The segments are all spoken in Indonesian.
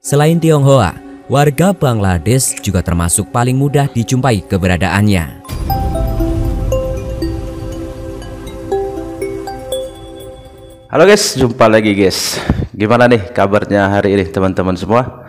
Selain Tionghoa, warga Bangladesh juga termasuk paling mudah dijumpai keberadaannya. Halo guys, jumpa lagi guys. Gimana nih kabarnya hari ini teman-teman semua?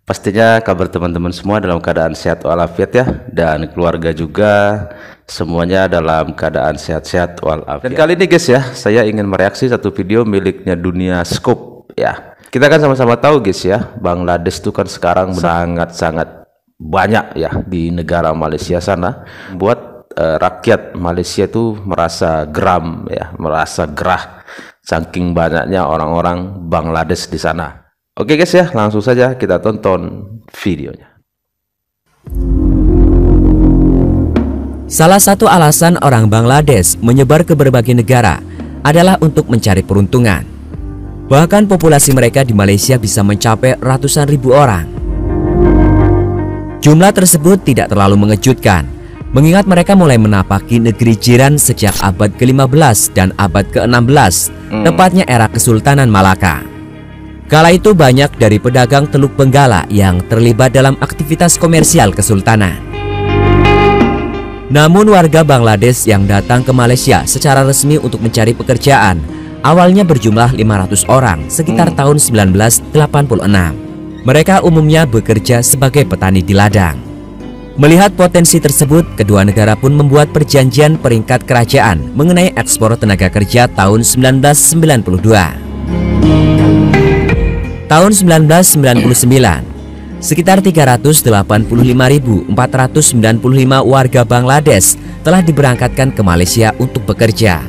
Pastinya kabar teman-teman semua dalam keadaan sehat walafiat ya, dan keluarga juga semuanya dalam keadaan sehat-sehat walafiat. Dan kali ini guys ya, saya ingin mereaksi satu video miliknya Dunia Scoop ya. Kita kan sama-sama tahu guys ya, Bangladesh itu kan sekarang sangat-sangat banyak ya di negara Malaysia sana, buat rakyat Malaysia itu merasa geram ya, merasa gerah saking banyaknya orang-orang Bangladesh di sana. Oke guys ya, langsung saja kita tonton videonya. Salah satu alasan orang Bangladesh menyebar ke berbagai negara adalah untuk mencari peruntungan. Bahkan populasi mereka di Malaysia bisa mencapai ratusan ribu orang. Jumlah tersebut tidak terlalu mengejutkan, mengingat mereka mulai menapaki negeri jiran sejak abad ke-15 dan abad ke-16, tepatnya era Kesultanan Malaka. Kala itu banyak dari pedagang Teluk Benggala yang terlibat dalam aktivitas komersial kesultanan. Namun warga Bangladesh yang datang ke Malaysia secara resmi untuk mencari pekerjaan awalnya berjumlah 500 orang sekitar tahun 1986. Mereka umumnya bekerja sebagai petani di ladang. Melihat potensi tersebut, kedua negara pun membuat perjanjian peringkat kerajaan mengenai ekspor tenaga kerja tahun 1992. Tahun 1999, sekitar 385.495 warga Bangladesh telah diberangkatkan ke Malaysia untuk bekerja.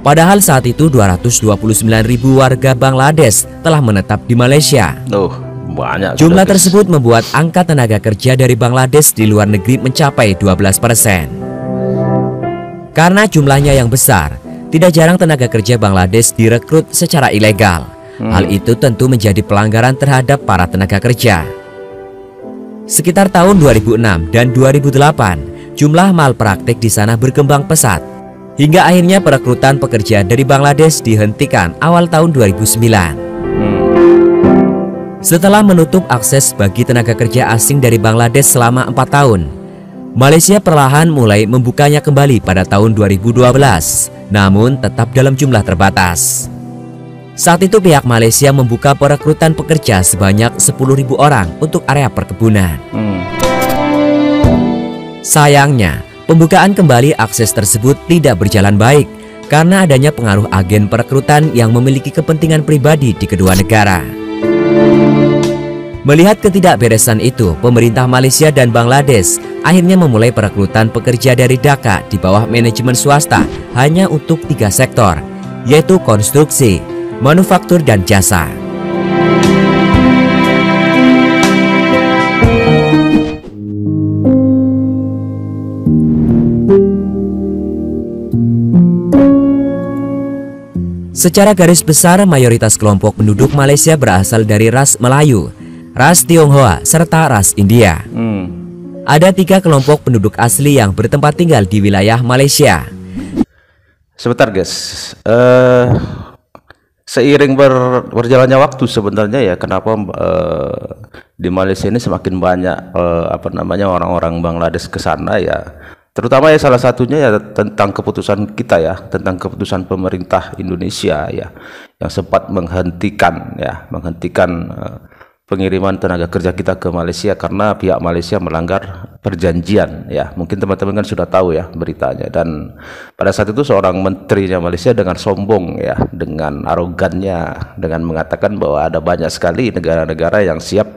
Padahal saat itu 229.000 warga Bangladesh telah menetap di Malaysia. Banyak. Jumlah tersebut membuat angka tenaga kerja dari Bangladesh di luar negeri mencapai 12%. Karena jumlahnya yang besar, tidak jarang tenaga kerja Bangladesh direkrut secara ilegal. Hal itu tentu menjadi pelanggaran terhadap para tenaga kerja. Sekitar tahun 2006 dan 2008, jumlah malpraktik di sana berkembang pesat. Hingga akhirnya perekrutan pekerja dari Bangladesh dihentikan awal tahun 2009. Setelah menutup akses bagi tenaga kerja asing dari Bangladesh selama 4 tahun, Malaysia perlahan mulai membukanya kembali pada tahun 2012, namun tetap dalam jumlah terbatas. Saat itu pihak Malaysia membuka perekrutan pekerja sebanyak 10.000 orang untuk area perkebunan. Sayangnya, pembukaan kembali akses tersebut tidak berjalan baik karena adanya pengaruh agen perekrutan yang memiliki kepentingan pribadi di kedua negara. Melihat ketidakberesan itu, pemerintah Malaysia dan Bangladesh akhirnya memulai perekrutan pekerja dari Dhaka di bawah manajemen swasta hanya untuk 3 sektor, yaitu konstruksi, manufaktur, dan jasa. Secara garis besar, mayoritas kelompok penduduk Malaysia berasal dari ras Melayu, ras Tionghoa, serta ras India. Ada 3 kelompok penduduk asli yang bertempat tinggal di wilayah Malaysia. Sebentar guys, seiring berjalannya waktu sebenarnya ya, kenapa di Malaysia ini semakin banyak orang-orang Bangladesh ke sana ya. Terutama ya salah satunya ya tentang keputusan kita ya, tentang keputusan pemerintah Indonesia ya, yang sempat menghentikan pengiriman tenaga kerja kita ke Malaysia karena pihak Malaysia melanggar perjanjian ya. Mungkin teman-teman kan sudah tahu ya beritanya. Dan pada saat itu seorang menterinya Malaysia dengan sombong ya, dengan arogannya, dengan mengatakan bahwa ada banyak sekali negara-negara yang siap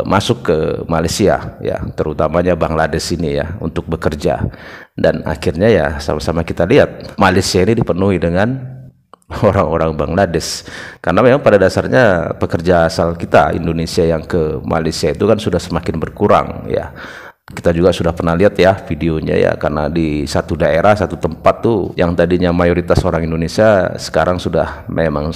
masuk ke Malaysia ya, terutamanya Bangladesh ini ya, untuk bekerja. Dan akhirnya ya sama-sama kita lihat Malaysia ini dipenuhi dengan orang-orang Bangladesh, karena memang pada dasarnya pekerja asal kita Indonesia yang ke Malaysia itu kan sudah semakin berkurang ya. Kita juga sudah pernah lihat ya videonya ya, karena di satu daerah, satu tempat tuh yang tadinya mayoritas orang Indonesia sekarang sudah memang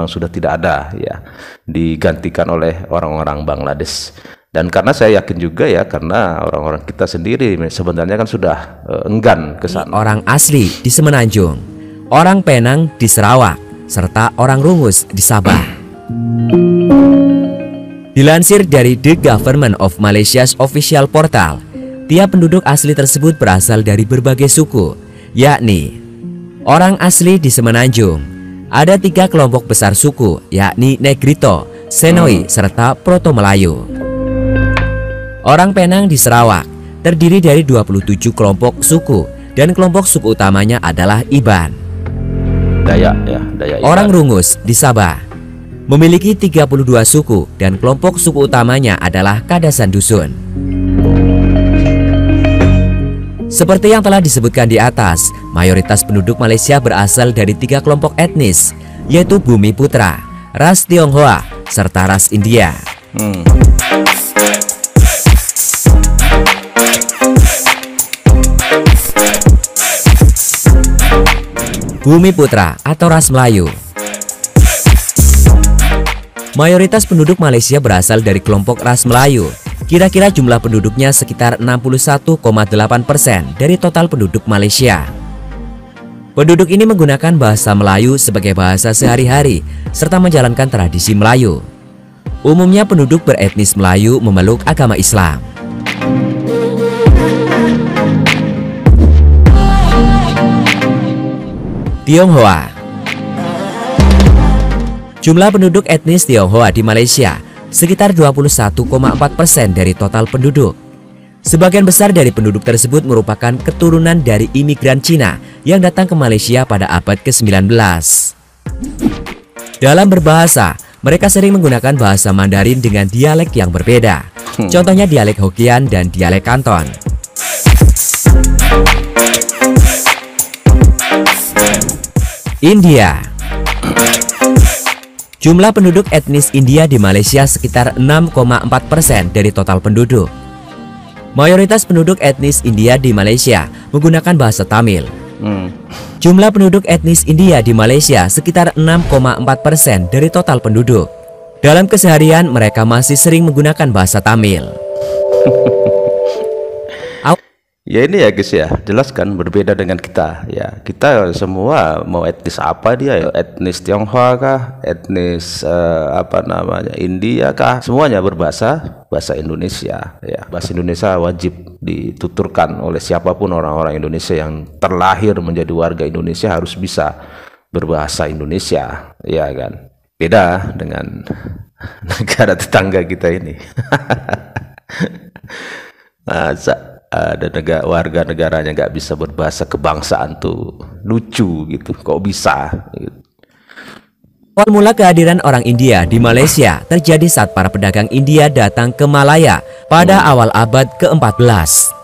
sudah tidak ada ya, digantikan oleh orang-orang Bangladesh. Dan karena saya yakin juga ya, karena orang-orang kita sendiri sebenarnya kan sudah enggan ke sana. Orang asli di Semenanjung, orang Penang di Sarawak, serta orang Rungus di Sabah. Dilansir dari The Government of Malaysia's official portal, tiap penduduk asli tersebut berasal dari berbagai suku, yakni orang asli di Semenanjung. Ada 3 kelompok besar suku, yakni Negrito, Senoi, serta Proto Melayu. Orang Penang di Sarawak terdiri dari 27 kelompok suku, dan kelompok suku utamanya adalah Iban. Dayak ya, Dayak Iban. Orang Rungus di Sabah memiliki 32 suku, dan kelompok suku utamanya adalah Kadasan Dusun. Seperti yang telah disebutkan di atas, mayoritas penduduk Malaysia berasal dari 3 kelompok etnis, yaitu Bumi Putra, ras Tionghoa, serta ras India. Bumi Putra atau ras Melayu. Mayoritas penduduk Malaysia berasal dari kelompok ras Melayu. Kira-kira jumlah penduduknya sekitar 61,8% dari total penduduk Malaysia. Penduduk ini menggunakan bahasa Melayu sebagai bahasa sehari-hari serta menjalankan tradisi Melayu. Umumnya penduduk beretnis Melayu memeluk agama Islam. Tionghoa. Jumlah penduduk etnis Tionghoa di Malaysia sekitar 21,4% dari total penduduk. Sebagian besar dari penduduk tersebut merupakan keturunan dari imigran Cina yang datang ke Malaysia pada abad ke-19. Dalam berbahasa, mereka sering menggunakan bahasa Mandarin dengan dialek yang berbeda. Contohnya dialek Hokkien dan dialek Kanton. India. Jumlah penduduk etnis India di Malaysia sekitar 6,4% dari total penduduk. Mayoritas penduduk etnis India di Malaysia menggunakan bahasa Tamil. Jumlah penduduk etnis India di Malaysia sekitar 6,4% dari total penduduk. Dalam keseharian mereka masih sering menggunakan bahasa Tamil. Ya ini ya guys ya, jelas kan berbeda dengan kita ya. Kita semua mau etnis apa dia ya, etnis Tionghoa kah, etnis India kah, semuanya bahasa Indonesia ya. Bahasa Indonesia wajib dituturkan oleh siapapun orang-orang Indonesia yang terlahir menjadi warga Indonesia harus bisa berbahasa Indonesia ya kan. Beda dengan negara tetangga kita ini. Ada warga negaranya nggak bisa berbahasa kebangsaan tuh lucu gitu, kok bisa gitu. Awal mula kehadiran orang India di Malaysia terjadi saat para pedagang India datang ke Malaya pada awal abad ke-14.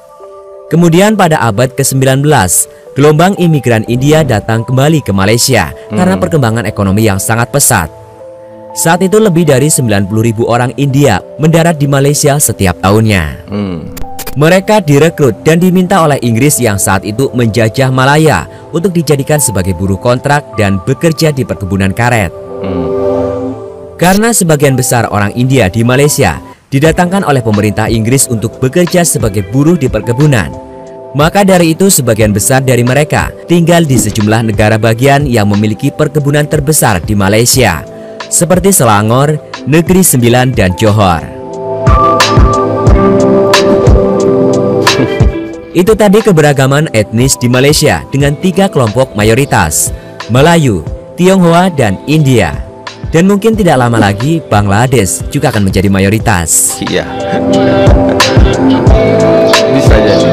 Kemudian pada abad ke-19, gelombang imigran India datang kembali ke Malaysia karena perkembangan ekonomi yang sangat pesat. Saat itu lebih dari 90.000 orang India mendarat di Malaysia setiap tahunnya. Mereka direkrut dan diminta oleh Inggris yang saat itu menjajah Malaya untuk dijadikan sebagai buruh kontrak dan bekerja di perkebunan karet. Karena sebagian besar orang India di Malaysia didatangkan oleh pemerintah Inggris untuk bekerja sebagai buruh di perkebunan, maka dari itu sebagian besar dari mereka tinggal di sejumlah negara bagian yang memiliki perkebunan terbesar di Malaysia, seperti Selangor, Negeri Sembilan, dan Johor. Itu tadi keberagaman etnis di Malaysia dengan 3 kelompok mayoritas, Melayu, Tionghoa, dan India. Dan mungkin tidak lama lagi Bangladesh juga akan menjadi mayoritas. Iya. Bisa jadi.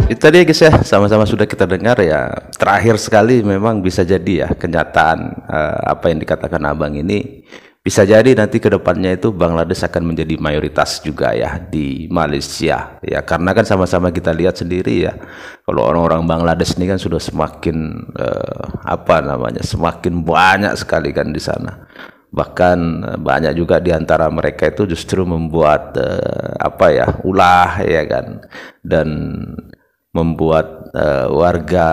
Itu tadi guys ya, sama-sama sudah kita dengar ya. Terakhir sekali memang bisa jadi ya kenyataan apa yang dikatakan Abang ini. Bisa jadi nanti ke depannya itu Bangladesh akan menjadi mayoritas juga ya di Malaysia ya, karena kan sama-sama kita lihat sendiri ya, kalau orang-orang Bangladesh ini kan sudah semakin semakin banyak sekali kan di sana. Bahkan banyak juga di antara mereka itu justru membuat ulah ya kan, dan membuat warga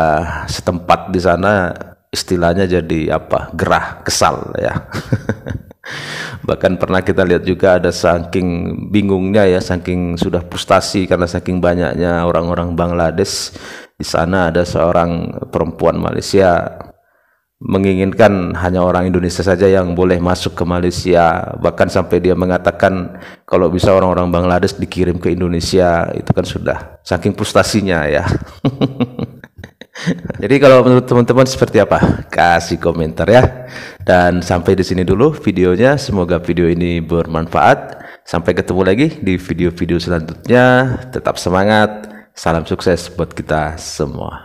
setempat di sana istilahnya jadi gerah kesal ya. Bahkan pernah kita lihat juga ada saking bingungnya ya, saking sudah frustasi karena saking banyaknya orang-orang Bangladesh di sana, ada seorang perempuan Malaysia menginginkan hanya orang Indonesia saja yang boleh masuk ke Malaysia, bahkan sampai dia mengatakan kalau bisa orang-orang Bangladesh dikirim ke Indonesia. Itu kan sudah saking frustasinya ya. Jadi kalau menurut teman-teman seperti apa? Kasih komentar ya. Dan sampai di sini dulu videonya. Semoga video ini bermanfaat. Sampai ketemu lagi di video-video selanjutnya. Tetap semangat. Salam sukses buat kita semua.